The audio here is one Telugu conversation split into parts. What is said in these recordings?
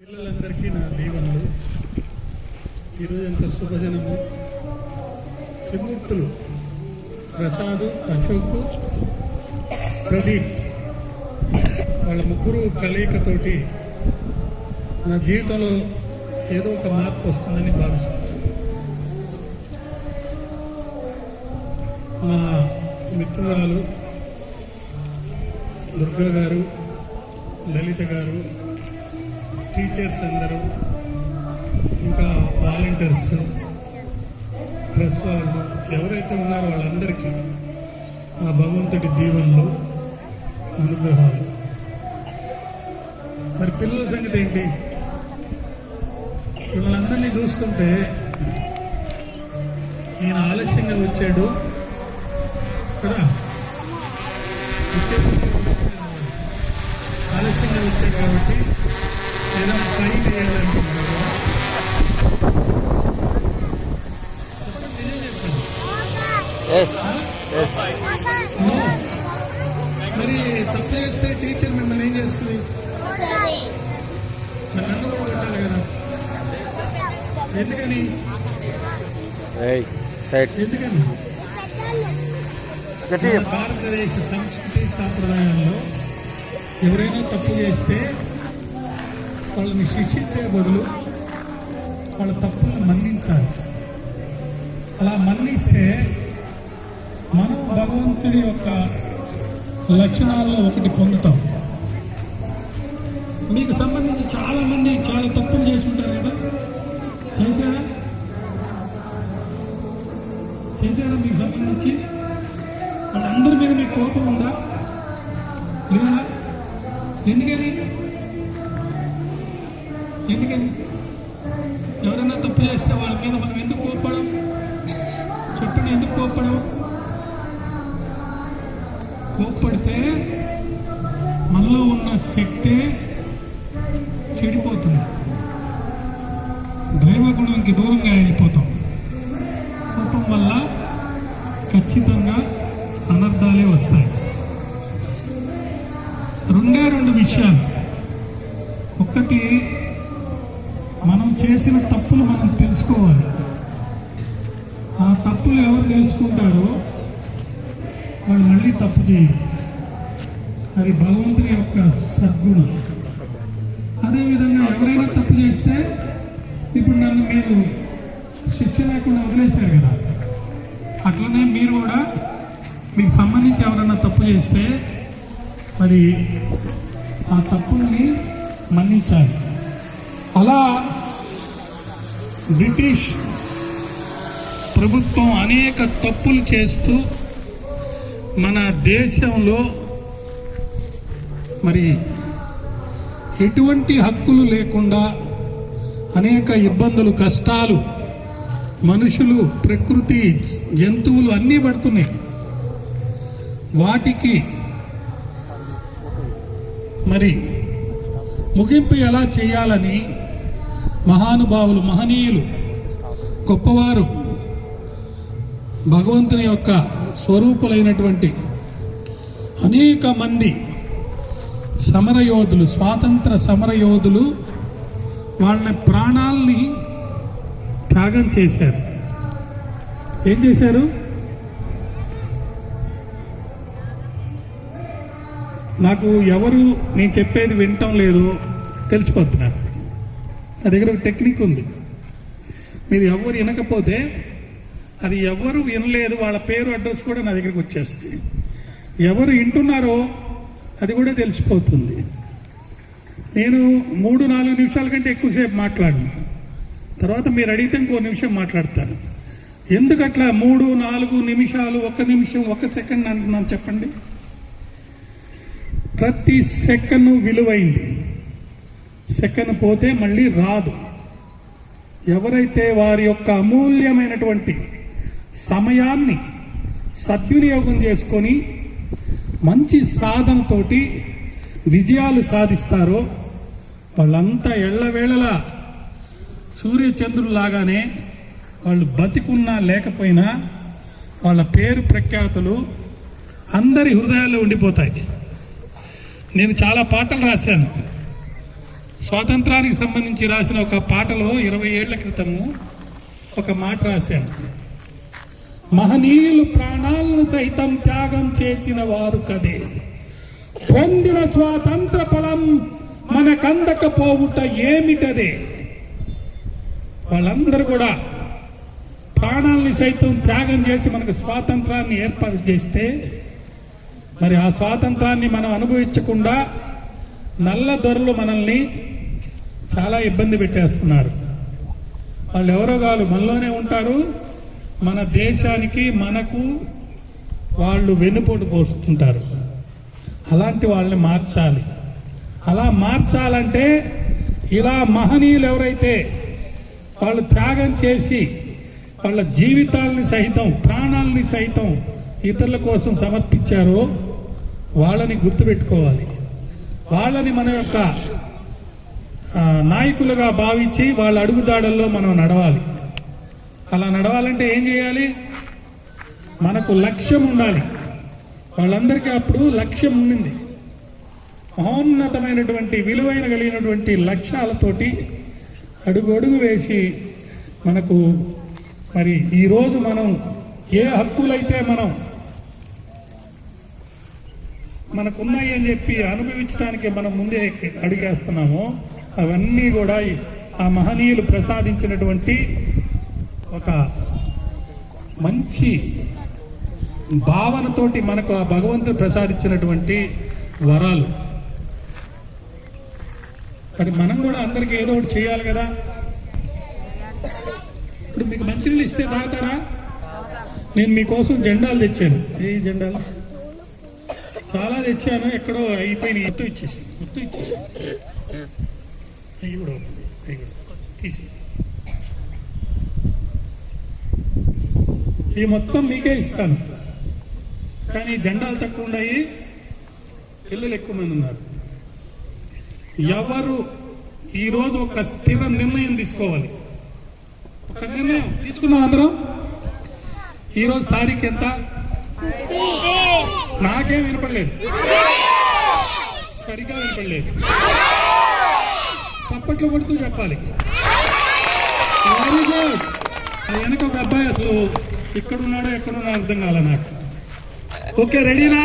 పిల్లలందరికీ నా దీవెనలు. ఈరోజు ఎంత శుభదినము. త్రిమూర్తులు ప్రసాద్, అశోక్, ప్రదీప్ వాళ్ళ ముగ్గురు కలయికతోటి నా జీవితంలో ఏదో ఒక మార్పు వస్తుందని భావిస్తున్నాను. మా మిత్రురాలు దుర్గా గారు, లలిత గారు, టీచర్స్ అందరూ, ఇంకా వాలంటీర్స్, ప్రెస్ వాళ్ళు ఎవరైతే ఉన్నారో వాళ్ళందరికీ ఆ భగవంతుడి దీవెనలు, అనుగ్రహాలు. మరి పిల్లల సంగతి ఏంటి? పిల్లలందరినీ చూస్తుంటే ఈయన ఆలస్యంగా వచ్చాడు కదా, ఆలస్యంగా వచ్చాడు కాబట్టి ఏదైనా ఫైన్ వేయాలనుకుంటున్నారు. మరి తప్పు చేస్తే టీచర్ మిమ్మల్ని ఏం చేస్తుంది? మరి నన్ను కూడా కొట్టాలి కదా. ఎందుకని భారతదేశ సంస్కృతి సాంప్రదాయాల్లో ఎవరైనా తప్పు చేస్తే వాళ్ళని శిక్షించే బదులు వాళ్ళ తప్పులను మన్నించాలి. అలా మన్నిస్తే మనం భగవంతుడి యొక్క లక్షణాల్లో ఒకటి పొందుతాం. మీకు సంబంధించి చాలామంది చాలా తప్పులు చేసి ఉంటారు కదా, చేశారా? మీకు సంబంధించి వాళ్ళందరి మీద మీకు కోపం ఉందా లేదా? ఎందుకని ఎవరైనా తప్పు చేస్తే వాళ్ళ మీద మనం ఎందుకు కోప్పడం? చెప్పండి, ఎందుకు కోప్పడం? కోప్పడితే మనలో ఉన్న శక్తి చెడిపోతుంది, దైవగుణానికి దూరంగా వెళ్ళిపోతాం. కోపం వల్ల ఖచ్చితంగా అనర్థాలే వస్తాయి. రెండు విషయాలు. ఒకటి, మనం చేసిన తప్పులు మనం తెలుసుకోవాలి. ఆ తప్పులు ఎవరు తెలుసుకుంటారో వాళ్ళు మళ్ళీ తప్పు చేయరు. అది భగవంతుని యొక్క సద్గుణం. అదేవిధంగా ఎవరైనా తప్పు చేస్తే, ఇప్పుడు నన్ను మీరు శిక్ష లేకుండా వదిలేశారు కదా, అట్లనే మీరు కూడా మీకు సంబంధించి ఎవరైనా తప్పు చేస్తే మరి ఆ తప్పుల్ని మన్నించాలి. అలా బ్రిటిష్ ప్రభుత్వం అనేక తప్పులు చేస్తూ మన దేశంలో మరి ఎటువంటి హక్కులు లేకుండా అనేక ఇబ్బందులు, కష్టాలు, మనుషులు, ప్రకృతి, జంతువులు అన్నీ పడుతున్నాయి. వాటికి మరి ముగింపు ఎలా చేయాలని మహానుభావులు, మహనీయులు, గొప్పవారు, భగవంతుని యొక్క స్వరూపులైనటువంటి అనేక మంది సమరయోధులు, స్వాతంత్ర సమరయోధులు వాళ్ళ ప్రాణాలని త్యాగం చేశారు. ఏం చేశారు? నాకు ఎవరు నేను చెప్పేది వినటం లేదు తెలిసిపోద్ది. నాకు నా దగ్గర ఒక టెక్నిక్ ఉంది. మీరు ఎవరు వినకపోతే, అది ఎవరు వినలేదు వాళ్ళ పేరు, అడ్రస్ కూడా నా దగ్గరికి వచ్చేస్తుంది. ఎవరు వింటున్నారో అది కూడా తెలిసిపోతుంది. నేను 3-4 నిమిషాల కంటే ఎక్కువసేపు మాట్లాడను. తర్వాత మీరు అడిగితే ఇంకో నిమిషం మాట్లాడతాను. ఎందుకట్లా 3-4 నిమిషాలు, 1 నిమిషం, 1 సెకండ్ అంటున్నాను చెప్పండి? ప్రతి సెకను విలువైంది. సెకను పోతే మళ్ళీ రాదు. ఎవరైతే వారి యొక్క అమూల్యమైనటువంటి సమయాన్ని సద్వినియోగం చేసుకొని మంచి సాధనతోటి విజయాలు సాధిస్తారో వాళ్ళంతా ఎళ్ళవేళలా సూర్యచంద్రులాగానే వాళ్ళు బతికున్నా లేకపోయినా వాళ్ళ పేరు ప్రఖ్యాతులు అందరి హృదయాల్లో ఉండిపోతాయి. నేను చాలా పాటలు రాశాను. స్వాతంత్రానికి సంబంధించి రాసిన ఒక పాటలో 20 ఏళ్ల క్రితము ఒక మాట రాశాను. మహనీయులు ప్రాణాలను సైతం త్యాగం చేసిన వారు కదే, పొందిన స్వాతంత్ర ఫలం మనకందకపోవుట ఏమిటదే. వాళ్ళందరూ కూడా ప్రాణాలని సైతం త్యాగం చేసి మనకు స్వాతంత్రాన్ని ఏర్పాటు చేస్తే, మరి ఆ స్వాతంత్రాన్ని మనం అనుభవించకుండా నల్ల దొరలు మనల్ని చాలా ఇబ్బంది పెట్టేస్తున్నారు. వాళ్ళు ఎవరో కాదు, మనలోనే ఉంటారు. మన దేశానికి మనకు వాళ్ళు వెన్నుపోటు పోస్తుంటారు. అలాంటి వాళ్ళని మార్చాలి. అలా మార్చాలంటే ఇలా మహనీయులు ఎవరైతే వాళ్ళు త్యాగం చేసి వాళ్ళ జీవితాలని సైతం ప్రాణాలని సైతం ఇతరుల కోసం సమర్పించారో వాళ్ళని గుర్తుపెట్టుకోవాలి. వాళ్ళని మన యొక్క నాయకులుగా భావించి వాళ్ళ అడుగుదాడల్లో మనం నడవాలి. అలా నడవాలంటే ఏం చేయాలి? మనకు లక్ష్యం ఉండాలి. వాళ్ళందరికీ అప్పుడు లక్ష్యం ఉండింది. మహోన్నతమైనటువంటి విలువైన కలిగినటువంటి లక్ష్యాలతోటి అడుగు అడుగు వేసి మనకు మరి ఈరోజు మనం ఏ హక్కులైతే మనకున్నాయి అని చెప్పి అనుభవించడానికి మనం ముందే అడిగేస్తున్నామో అవన్నీ కూడా ఆ మహనీయులు ప్రసాదించినటువంటి ఒక మంచి భావనతోటి మనకు ఆ భగవంతుడు ప్రసాదించినటువంటి వరాలు. మరి మనం కూడా అందరికీ ఏదో ఒకటి చేయాలి కదా. ఇప్పుడు మీకు మంచినీళ్ళు ఇస్తే తాగుతారా? నేను మీకోసం జెండాలు తెచ్చాను. ఏ జెండాలు చాలా తెచ్చాను, ఎక్కడో అయిపోయినాయి. మొత్తం ఇచ్చేసి అవి కూడా తీసి ఇవి మొత్తం మీకే ఇస్తాను. కానీ జెండాలు తక్కువ ఉన్నాయి, పిల్లలు ఎక్కువ మంది ఉన్నారు. ఎవరు ఈరోజు ఒక స్థిర నిర్ణయం తీసుకోవాలి. ఒక నిర్ణయం తీసుకున్నాం అందరం. ఈరోజు తారీఖు ఎంత? నాకేం వినపడలేదు, సరిగా వినపడలేదు. చప్పట్లు కొడుతూ చెప్పాలి. Very good. వెనక ఒక అబ్బాయి అసలు ఇక్కడున్నాడో ఎక్కడున్నాడో అర్థం కాలే నాకు. ఓకే, రెడీనా?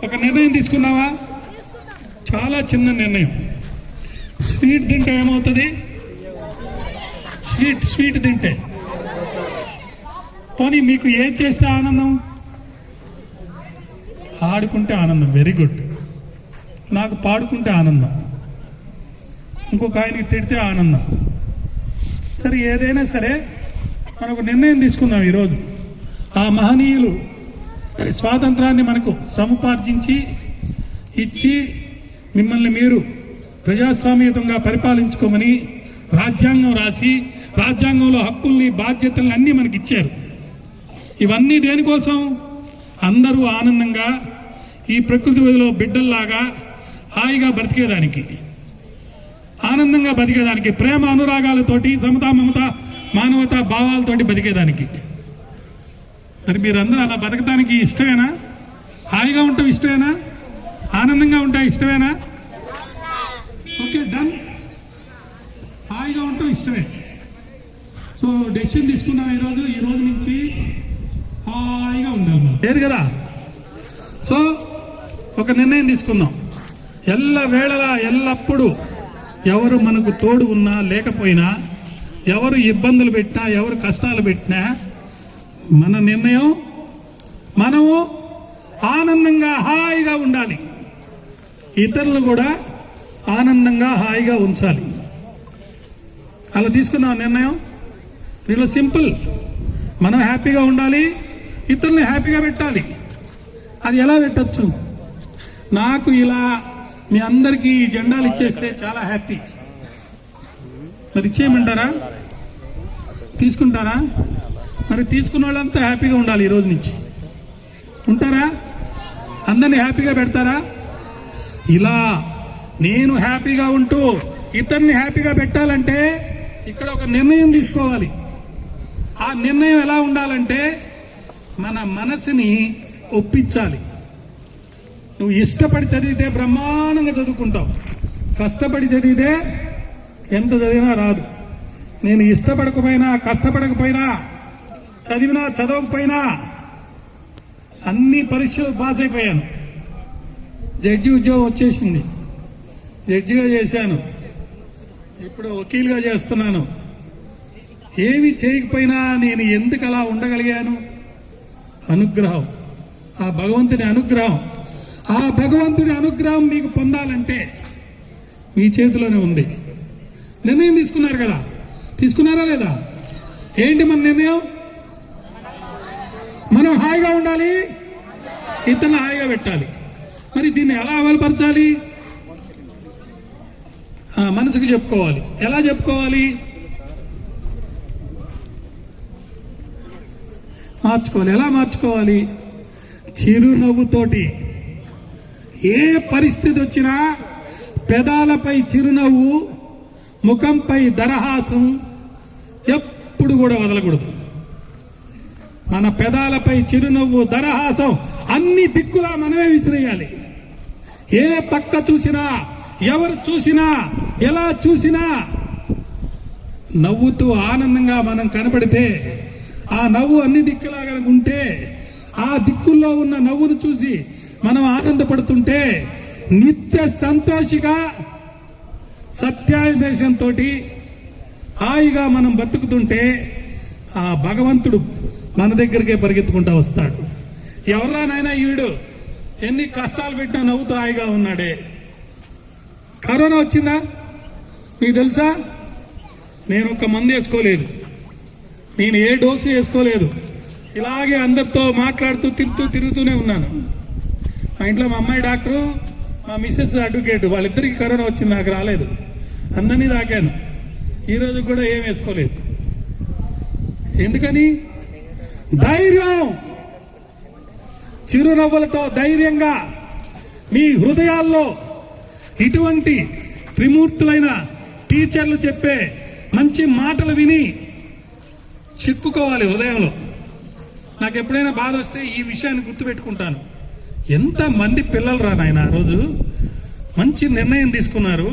ఒక నిర్ణయం తీసుకున్నావా? చాలా చిన్న నిర్ణయం. స్వీట్ తింటే ఏమవుతుంది? స్వీట్ తింటే పోనీ మీకు ఏం చేస్తే ఆనందం? ఆడుకుంటే ఆనందం. Very good. నాకు పాడుకుంటే ఆనందం, ఇంకొక ఆయనకి తిడితే ఆనందం. సరే, ఏదైనా సరే మనకు నిర్ణయం తీసుకుందాం ఈరోజు. ఆ మహనీయులు స్వాతంత్రాన్ని మనకు సముపార్జించి ఇచ్చి మిమ్మల్ని మీరు ప్రజాస్వామ్యయుతంగా పరిపాలించుకోమని రాజ్యాంగం రాసి రాజ్యాంగంలో హక్కుల్ని బాధ్యతల్ని అన్నీ మనకి ఇచ్చారు. ఇవన్నీ దేనికోసం? అందరూ ఆనందంగా ఈ ప్రకృతి విధిలో బిడ్డల్లాగా హాయిగా బ్రతికేదానికి, ఆనందంగా బతికేదానికి, ప్రేమ అనురాగాలతోటి సమతా మమత మానవతా భావాలతోటి బతికేదానికి. మరి మీరందరూ అలా బతకడానికి ఇష్టమేనా? హాయిగా ఉంటాం ఇష్టమేనా? ఆనందంగా ఉంటా ఇష్టమేనా? Okay, done. హాయిగా ఉంటాం ఇష్టమే. సో డెసిషన్ తీసుకున్నాం ఈ రోజు నుంచి హాయిగా ఉండాలి. లేదు కదా? సో ఒక నిర్ణయం తీసుకుందాం. ఎల్లవేళలా ఎల్లప్పుడూ ఎవరు మనకు తోడు ఉన్నా లేకపోయినా, ఎవరు ఇబ్బందులు పెట్టినా, ఎవరు కష్టాలు పెట్టినా, మన నిర్ణయం మనము ఆనందంగా హాయిగా ఉండాలి. ఇతరులు కూడా ఆనందంగా హాయిగా ఉంచాలి. అలా తీసుకుందాం నిర్ణయం. దీనిలో సింపుల్. మనం హ్యాపీగా ఉండాలి, ఇతరుల్ని హ్యాపీగా పెట్టాలి. అది ఎలా పెట్టచ్చు? నాకు ఇలా మీ అందరికీ ఈ జెండాలు ఇచ్చేస్తే చాలా హ్యాపీ. మరి ఇచ్చేయమంటారా? తీసుకుంటారా? మరి తీసుకున్న వాళ్ళంతా హ్యాపీగా ఉండాలి. ఈ రోజు నుంచి ఉంటారా? అందరినీ హ్యాపీగా పెడతారా? ఇలా నేను హ్యాపీగా ఉంటూ ఇతరుని హ్యాపీగా పెట్టాలంటే ఇక్కడ ఒక నిర్ణయం తీసుకోవాలి. ఆ నిర్ణయం ఎలా ఉండాలంటే మన మనసుని ఒప్పించాలి. నువ్వు ఇష్టపడి చదివితే బ్రహ్మాండంగా చదువుకుంటావు. కష్టపడి చదివితే ఎంత చదివినా రాదు. నేను ఇష్టపడకపోయినా, కష్టపడకపోయినా, చదివినా చదవకపోయినా అన్ని పరీక్షలు పాస్ అయిపోయాను. జడ్జి ఉద్యోగం వచ్చేసింది, జడ్జిగా చేశాను, ఇప్పుడు వకీల్గా చేస్తున్నాను. ఏమి చేయకపోయినా నేను ఎందుకు అలా ఉండగలిగాను? అనుగ్రహం, ఆ భగవంతుని అనుగ్రహం. ఆ భగవంతుని అనుగ్రహం మీకు పొందాలంటే మీ చేతిలోనే ఉంది. నిర్ణయం తీసుకున్నారు కదా, తీసుకున్నారా లేదా? ఏంటి మన నిర్ణయం? మనం హాయిగా ఉండాలి, ఇతరులు హాయిగా పెట్టాలి. మరి దీన్ని ఎలా అమలుపరచాలి? మనసుకు చెప్పుకోవాలి. ఎలా చెప్పుకోవాలి? మార్చుకోవాలి. ఎలా మార్చుకోవాలి? చిరునవ్వుతోటి. ఏ పరిస్థితి వచ్చినా పెదాలపై చిరునవ్వు, ముఖంపై దరహాసం ఎప్పుడు కూడా వదలకూడదు. మన పెదాలపై చిరునవ్వు, దరహాసం అన్ని దిక్కులా మనమే విసిరేయాలి. ఏ పక్క చూసినా, ఎవరు చూసినా, ఎలా చూసినా నవ్వుతూ ఆనందంగా మనం కనపడితే, ఆ నవ్వు అన్ని దిక్కులా కనుక ఉంటే, ఆ దిక్కుల్లో ఉన్న నవ్వును చూసి మనం ఆనందపడుతుంటే, నిత్య సంతోషిగా సత్యాన్వేషంతో హాయిగా మనం బతుకుతుంటే ఆ భగవంతుడు మన దగ్గరికే పరిగెత్తుకుంటా వస్తాడు. ఎవరా నాయనా ఈవిడు ఎన్ని కష్టాలు పెట్టినా నవ్వుతూ హాయిగా ఉన్నాడే. కరోనా వచ్చిందా మీకు తెలుసా? నేను ఒక్క మందు వేసుకోలేదు, నేను ఏ డోసు వేసుకోలేదు. ఇలాగే అందరితో మాట్లాడుతూ తిరుగుతూనే ఉన్నాను. మా ఇంట్లో మా అమ్మాయి డాక్టరు, మా మిస్సెస్ అడ్వకేట్, వాళ్ళిద్దరికీ కరోనా వచ్చింది, నాకు రాలేదు. అందరినీ తాకాను. ఈరోజు కూడా ఏం వేసుకోలేదు. ఎందుకని? ధైర్యం. చిరునవ్వులతో ధైర్యంగా మీ హృదయాల్లో ఇటువంటి త్రిమూర్తులైన టీచర్లు చెప్పే మంచి మాటలు విని చిక్కుకోవాలి హృదయంలో. నాకు ఎప్పుడైనా బాధ వస్తే ఈ విషయాన్ని గుర్తుపెట్టుకుంటాను. ఎంతమంది పిల్లలు రా నాయన ఆ రోజు మంచి నిర్ణయం తీసుకున్నారు.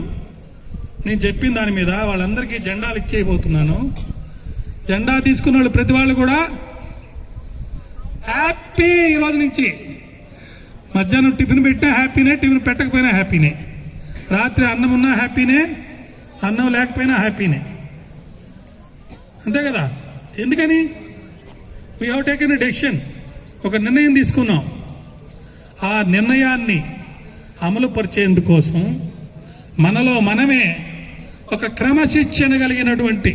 నేను చెప్పిన దాని మీద వాళ్ళందరికీ జెండాలు ఇచ్చేయబోతున్నాను. జెండా తీసుకున్న వాళ్ళు ప్రతి వాళ్ళు కూడా హ్యాపీ. ఈరోజు నుంచి మధ్యాహ్నం టిఫిన్ పెట్టినా హ్యాపీనే, టిఫిన్ పెట్టకపోయినా హ్యాపీనే, రాత్రి అన్నం ఉన్నా హ్యాపీనే, అన్నం లేకపోయినా హ్యాపీనే. అంతే కదా? ఎందుకని? We have taken a decision. ఒక నిర్ణయం తీసుకున్నాం. ఆ నిర్ణయాన్ని అమలు పరిచేందుకోసం మనలో మనమే ఒక క్రమశిక్షణ కలిగినటువంటి,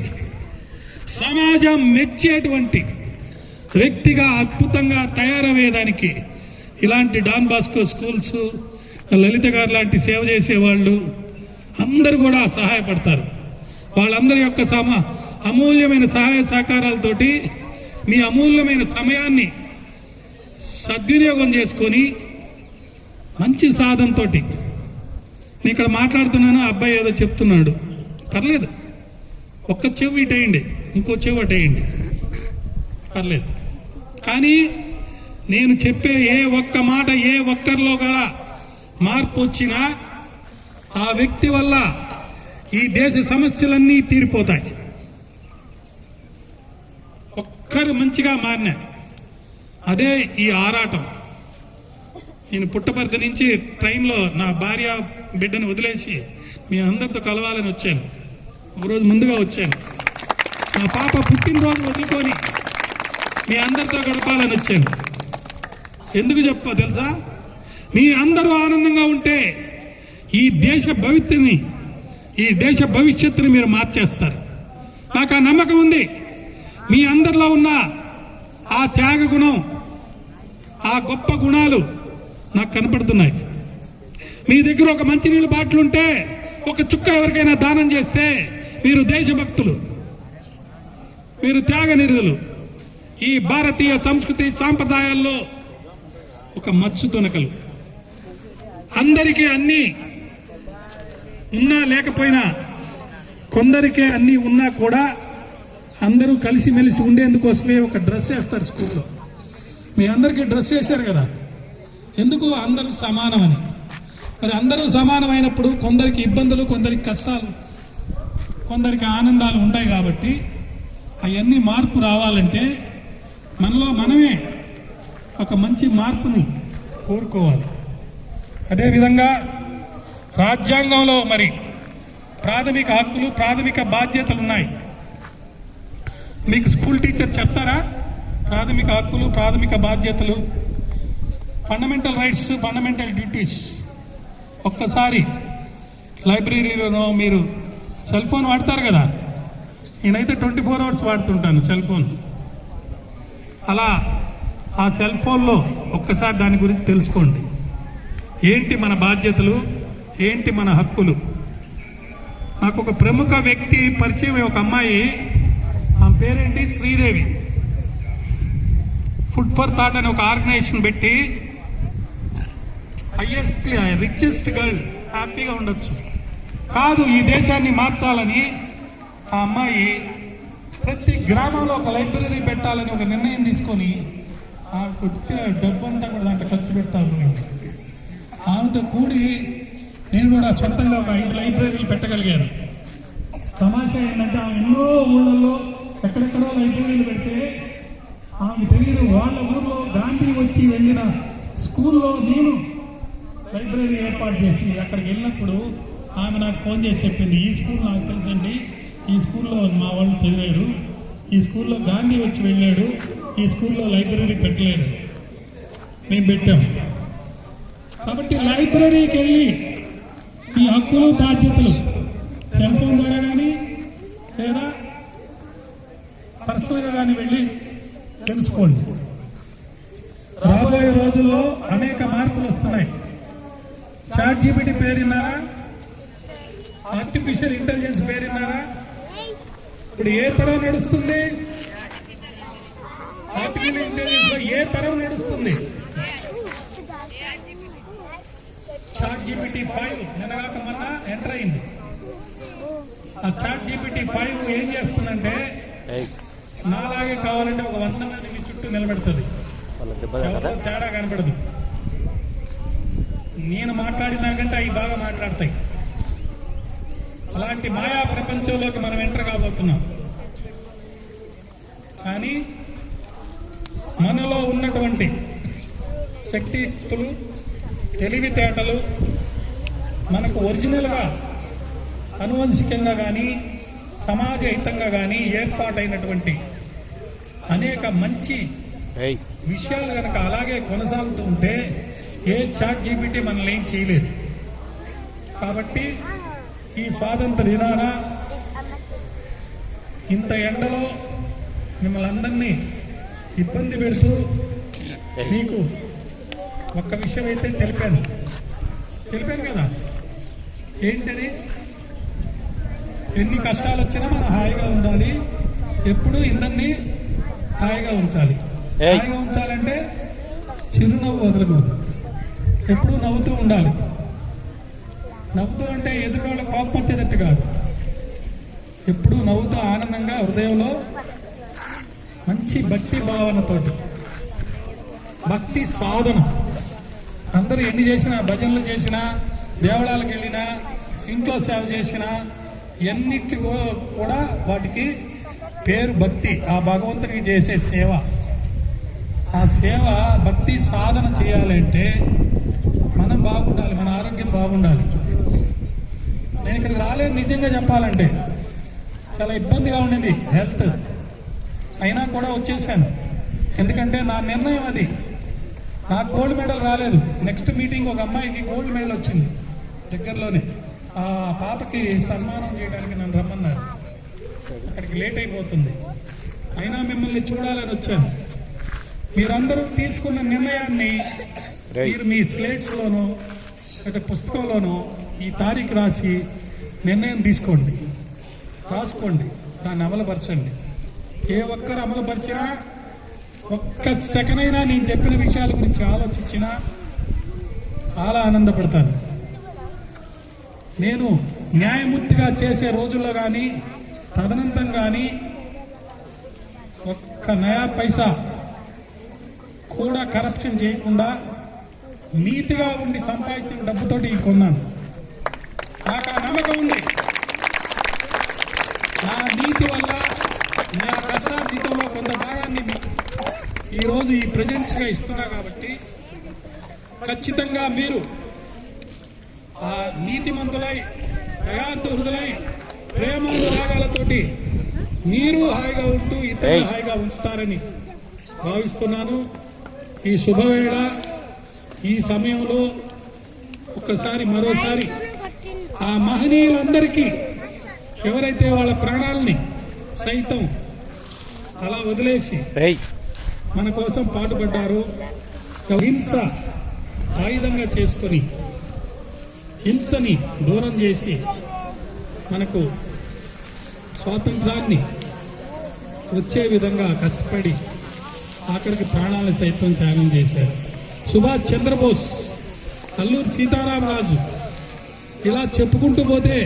సమాజం మెచ్చేటువంటి వ్యక్తిగా అద్భుతంగా తయారయ్యేదానికి ఇలాంటి డాన్ బాస్కో స్కూల్స్, లలిత గారు లాంటి సేవ చేసేవాళ్ళు అందరూ కూడా సహాయపడతారు. వాళ్ళందరి యొక్క అమూల్యమైన సహాయ సహకారాలతోటి మీ అమూల్యమైన సమయాన్ని సద్వినియోగం చేసుకొని మంచి సాధనతో నేను ఇక్కడ మాట్లాడుతున్నాను. అబ్బాయి ఏదో చెప్తున్నాడు, పర్లేదు, ఒక్క చెవి ఇటేయండి, ఇంకో చెవి అటేయండి, పర్లేదు. కానీ నేను చెప్పే ఏ ఒక్క మాట, ఏ ఒక్కరిలో కూడా మార్పు వచ్చినా ఆ వ్యక్తి వల్ల ఈ దేశ సమస్యలన్నీ తీరిపోతాయి. ఒక్కరు మంచిగా మారినా అదే ఈ ఆరాటం. నేను పుట్టపర్తి నుంచి ట్రైన్లో నా భార్య బిడ్డను వదిలేసి మీ అందరితో కలవాలని వచ్చాను. ఒకరోజు ముందుగా వచ్చాను. నా పాప పుట్టినరోజు వదులుకొని మీ అందరితో గడపాలని వచ్చాను. ఎందుకు చెప్పా తెలుసా? మీ అందరూ ఆనందంగా ఉంటే ఈ దేశ భవిష్యత్తుని మీరు మార్చేస్తారు. నాకు ఆ నమ్మకం ఉంది. మీ అందరిలో ఉన్న ఆ త్యాగ గుణం, ఆ గొప్ప గుణాలు నాకు కనపడుతున్నాయి. మీ దగ్గర ఒక మంచినీళ్ళ బాటిల్ ఉంటే ఒక చుక్క ఎవరికైనా దానం చేస్తే మీరు దేశభక్తులు, మీరు త్యాగనిరతులు. ఈ భారతీయ సంస్కృతి సాంప్రదాయాల్లో ఒక మచ్చు తునకలు. అందరికీ అన్నీ ఉన్నా లేకపోయినా, కొందరికే అన్నీ ఉన్నా కూడా అందరూ కలిసిమెలిసి ఉండేందుకోసమే ఒక డ్రెస్ వేస్తారు స్కూల్లో. మీ అందరికీ డ్రెస్ వేశారు కదా, ఎందుకు? అందరూ సమానమని. మరి అందరూ సమానమైనప్పుడు కొందరికి ఇబ్బందులు, కొందరికి కష్టాలు, కొందరికి ఆనందాలు ఉంటాయి. కాబట్టి అవన్నీ మార్పు రావాలంటే మనలో మనమే ఒక మంచి మార్పుని కోరుకోవాలి. అదేవిధంగా రాజ్యాంగంలో మరి ప్రాథమిక హక్కులు, ప్రాథమిక బాధ్యతలు ఉన్నాయి. మీకు స్కూల్ టీచర్ చెప్తారా? ప్రాథమిక హక్కులు, ప్రాథమిక బాధ్యతలు, ఫండమెంటల్ రైట్స్, ఫండమెంటల్ డ్యూటీస్. ఒక్కసారి లైబ్రరీలోనో మీరు సెల్ ఫోన్ వాడతారు కదా, నేనైతే 24 hours వాడుతుంటాను సెల్ ఫోన్. అలా ఆ సెల్ ఫోన్లో ఒక్కసారి దాని గురించి తెలుసుకోండి. ఏంటి మన బాధ్యతలు, ఏంటి మన హక్కులు. నాకు ఒక ప్రముఖ వ్యక్తి పరిచయం, ఒక అమ్మాయి, ఆమె పేరేంటి, శ్రీదేవి. ఫుడ్ ఫర్ థాట్ అనే ఒక ఆర్గనైజేషన్ పెట్టి హైయెస్ట్ రిచెస్ట్ గర్ల్ హ్యాపీగా ఉండొచ్చు. కాదు, ఈ దేశాన్ని మార్చాలని ఆ అమ్మాయి ప్రతి గ్రామంలో ఒక లైబ్రరీ పెట్టాలని ఒక నిర్ణయం తీసుకొని ఆమెకు వచ్చే డబ్బంతా కూడా దాంట్లో ఖర్చు పెడతాను. ఆమెతో కూడి నేను కూడా సొంతంగా ఒక 5 లైబ్రరీలు పెట్టగలిగాను. తమాషా ఏంటంటే ఆమె ఎన్నో ఊళ్ళల్లో ఎక్కడెక్కడో లైబ్రరీలు పెడితే ఆమె తెలియదు, వాళ్ళ ఊర్లో గాంధీ వచ్చి వెళ్ళిన స్కూల్లో నేను లైబ్రరీ ఏర్పాటు చేసి అక్కడికి వెళ్ళినప్పుడు ఆమె నాకు ఫోన్ చేసి చెప్పింది, ఈ స్కూల్ నాకు తెలుసండి, ఈ స్కూల్లో మా వాళ్ళు చదివారు, ఈ స్కూల్లో గాంధీ వచ్చి వెళ్ళాడు, ఈ స్కూల్లో లైబ్రరీ పెట్టలేదు, మేము పెట్టాం. కాబట్టి లైబ్రరీకి వెళ్ళి ఈ హక్కులు, బాధ్యతలు సెల్ ఫోన్ ద్వారా కానీ లేదా పర్సనల్గా కానీ వెళ్ళి తెలుసుకోండి. రాబోయే రోజుల్లో అనేక మార్పులు వస్తున్నాయి. చాట్ జీపీటీ పేరున్నారా? ఆర్టిఫిషియల్ ఇంటెలిజెన్స్ పేరున్నారా? ఇప్పుడు ఏ తరం నడుస్తుంది? ఆర్టిఫిషియల్ ఇంటెలిజెన్స్ లో ఏ తరం నడుస్తుంది? చాట్ జీపీటీ 5 నిన్నగాక మొన్న ఎంటర్ అయింది. ఆ చాట్ జీపీటీ 5 ఏం చేస్తుందంటే నాలాగే కావాలంటే ఒక 100 మంది మీ చుట్టూ నిలబెడుతుంది, తేడా కనపడదు. నేను మాట్లాడిన దానికంటే అవి బాగా మాట్లాడతాయి. అలాంటి మాయా ప్రపంచంలోకి మనం ఎంటర్ కాబోతున్నాం. కానీ మనలో ఉన్నటువంటి శక్తియుక్తులు, తెలివితేటలు మనకు ఒరిజినల్గా అనువంశికంగా కానీ సమాజహితంగా కానీ ఏర్పాటైనటువంటి అనేక మంచి విషయాలు కనుక అలాగే కొనసాగుతూ ఉంటే ఏ చాట్ జీపీటీ మనల్ని ఏం చేయలేదు. కాబట్టి ఈ స్వాతంత్ర దినాన ఇంత ఎండలో మిమ్మల్ని అందరినీ ఇబ్బంది పెడుతూ మీకు ఒక్క విషయం అయితే తెలిపాను కదా, ఏంటది? ఎన్ని కష్టాలు వచ్చినా మనం హాయిగా ఉండాలి. ఎప్పుడు ఇందరినీ హాయిగా ఉంచాలి. హాయిగా ఉంచాలంటే చిరునవ్వు వదలకూడదు, ఎప్పుడు నవ్వుతూ ఉండాలి. నవ్వుతూ అంటే ఎదుటి కోపం వచ్చేటట్టు కాదు, ఎప్పుడు నవ్వుతూ ఆనందంగా హృదయంలో మంచి భక్తి భావనతోటి. భక్తి సాధన అందరూ ఎన్ని చేసినా, భజనలు చేసినా, దేవాలయాలకు వెళ్ళినా, ఇంట్లో సేవ చేసినా, ఎన్నిటికీ కూడా వాటికి పేరు భక్తి. ఆ భగవంతుడికి చేసే సేవ, ఆ సేవ భక్తి సాధన చేయాలంటే మనం బాగుండాలి, మన ఆరోగ్యం బాగుండాలి. నేను ఇక్కడికి రాలేదు నిజంగా చెప్పాలంటే, చాలా ఇబ్బందిగా ఉండింది హెల్త్, అయినా కూడా వచ్చేసాను. ఎందుకంటే నా నిర్ణయం అది. నాకు గోల్డ్ మెడల్ రాలేదు. నెక్స్ట్ మీటింగ్ ఒక అమ్మాయికి గోల్డ్ మెడల్ వచ్చింది దగ్గరలోనే. ఆ పాపకి సన్మానం చేయడానికి నన్ను రమ్మన్నారు. అక్కడికి లేట్ అయిపోతుంది, అయినా మిమ్మల్ని చూడాలని వచ్చాను. మీరందరూ తీసుకున్న నిర్ణయాన్ని మీరు మీ స్లేట్స్లోనో లేదా పుస్తకంలోనో ఈ తారీఖు రాసి నిర్ణయం తీసుకోండి, రాసుకోండి, దాన్ని అమలుపరచండి. ఏ ఒక్కరు అమలుపరిచినా, ఒక్క సెకండ్ అయినా నేను చెప్పిన విషయాల గురించి ఆలోచించినా చాలా ఆనందపడతాను. నేను న్యాయమూర్తిగా చేసే రోజుల్లో కానీ తదనంతం కానీ ఒక్క నయా పైసా కూడా కరప్షన్ చేయకుండా నీతిగా ఉండి సంపాదించిన డబ్బుతోటి కొన్నాను. నాకు ఆ నమ్మకం ఉంది. నా నీతి వల్ల నా కష్టార్జితంలో కొంత భాగాన్ని ఈరోజు ఈ ప్రజెంట్స్గా ఇస్తున్నా కాబట్టి ఖచ్చితంగా మీరు ఆ నీతిమంతులై దయార్థులై ప్రేమానురాగాలతోటి మీరు హాయిగా ఉంటూ ఇతరులు హాయిగా ఉంచుతారని భావిస్తున్నాను. ఈ శుభవేళ ఈ సమయంలో మరోసారి ఆ మహనీయులందరికీ ఎవరైతే వాళ్ళ ప్రాణాలని సైతం అలా వదిలేసి మన కోసం పాటుపడ్డారో, హింస ఆయుధంగా చేసుకొని హింసని దూరం చేసి మనకు స్వాతంత్రాన్ని వచ్చే విధంగా కష్టపడి ఆఖరికి ప్రాణాలను సైతం త్యాగం చేశారు. సుభాష్ చంద్రబోస్, అల్లూరి సీతారామరాజు, ఇలా చెప్పుకుంటూ పోతే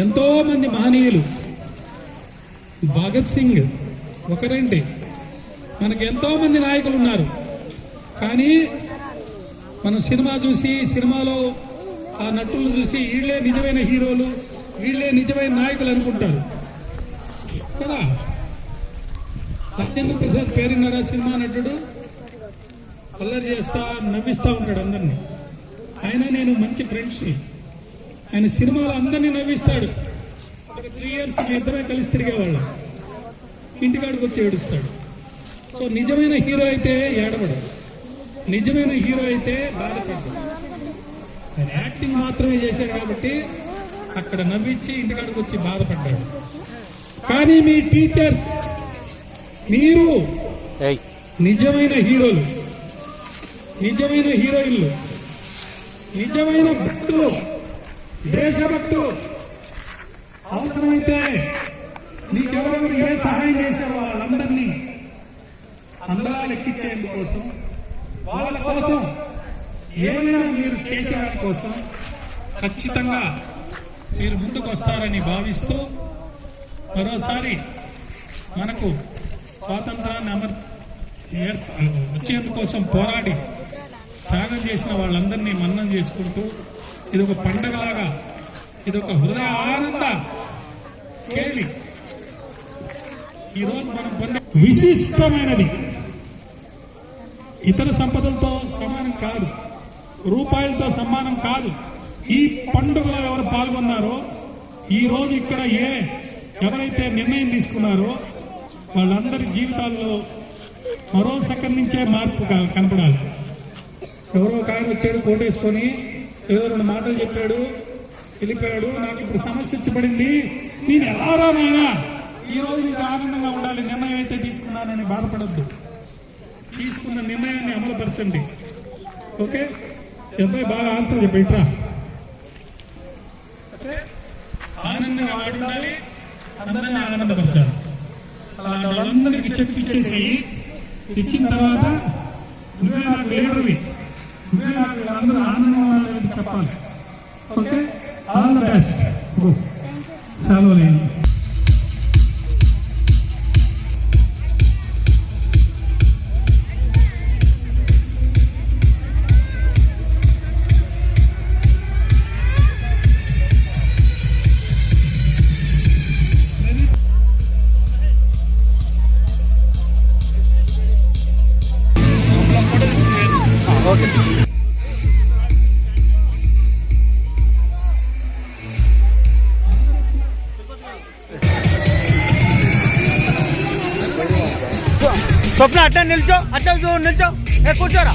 ఎంతో మంది మహనీయులు, భగత్ సింగ్ ఒకరేంటి, మనకి ఎంతో మంది నాయకులు ఉన్నారు. కానీ మనం సినిమా చూసి సినిమాలో ఆ నటులు చూసి వీళ్ళే నిజమైన హీరోలు, వీళ్ళే నిజమైన నాయకులు అనుకుంటారు కదా. రాజేంద్ర ప్రసాద్ పేరున్నారా సినిమా నటుడు, అల్లరి చేస్తా నవ్విస్తూ ఉంటాడు అందరినీ. ఆయన నేను మంచి ఫ్రెండ్స్ని. ఆయన సినిమాలో అందరినీ నవ్విస్తాడు. ఒక 3 years ఇద్దరే కలిసి తిరిగేవాళ్ళం. ఇంటికాడికి వచ్చి ఏడుస్తాడు. సో నిజమైన హీరో అయితే ఏడవడు, నిజమైన హీరో అయితే బాధపడ్డాడు. ఆయన యాక్టింగ్ మాత్రమే చేశాడు కాబట్టి అక్కడ నవ్వించి ఇంటికాడికి వచ్చి బాధపడ్డాడు. కానీ మీ టీచర్స్, మీరు నిజమైన హీరోలు, నిజమైన హీరోయిన్లు, నిజమైన భక్తులు, దేశభక్తులు. అవసరమైతే నీకెవరెవరు ఏ సహాయం చేశారో వాళ్ళందరినీ అందలా లెక్కించేందుకోసం, వాళ్ళ కోసం ఏమైనా మీరు చేసేదాని కోసం ఖచ్చితంగా మీరు ముందుకు వస్తారని భావిస్తూ మరోసారి మనకు స్వాతంత్రాన్ని వచ్చేందుకోసం పోరాడి త్యాగం చేసిన వాళ్ళందరినీ మన్నం చేసుకుంటూ ఇదొక పండగలాగా, ఇదొక హృదయ ఆనంద కేళి ఈరోజు మనం పొందే విశిష్టమైనది. ఇతర సంపదలతో సమానం కాదు, రూపాయలతో సమానం కాదు. ఈ పండుగలో ఎవరు పాల్గొన్నారో, ఈ రోజు ఇక్కడ ఎవరైతే నిర్ణయం తీసుకున్నారో వాళ్ళందరి జీవితాల్లో మరో సెకండ్ నుంచే మార్పు కనపడాలి. ఎవరో ఒక ఆయన వచ్చాడు, కోటేసుకొని ఏదో 2 మాటలు చెప్పాడు, వెళ్ళిపోయాడు. నాకు ఇప్పుడు సమస్య వచ్చి పడింది, నేను ఎలా రానైనా ఈ రోజు నుంచి ఆనందంగా ఉండాలి, నిర్ణయం అయితే తీసుకున్నానని బాధపడద్దు. తీసుకున్న నిర్ణయాన్ని అమలుపరచండి. ఓకే, అబ్బాయి బాగా ఆన్సర్ చెప్పిట్రా. ఆనందంగా వాడు ఉండాలి, అందరినీ ఆనందపరచాలి. అలాంటి వాళ్ళందరికీ చెప్పిచ్చేసి ఇచ్చిన తర్వాత నువ్వే నాకు లీడర్వి, నువ్వే నాకు అందరూ ఆనందంగా చెప్పాలి. Okay, all the best. సెలవు. स्वप्न अट्ला निल्चो, अट्ला निल्चो, కూర్చోరా.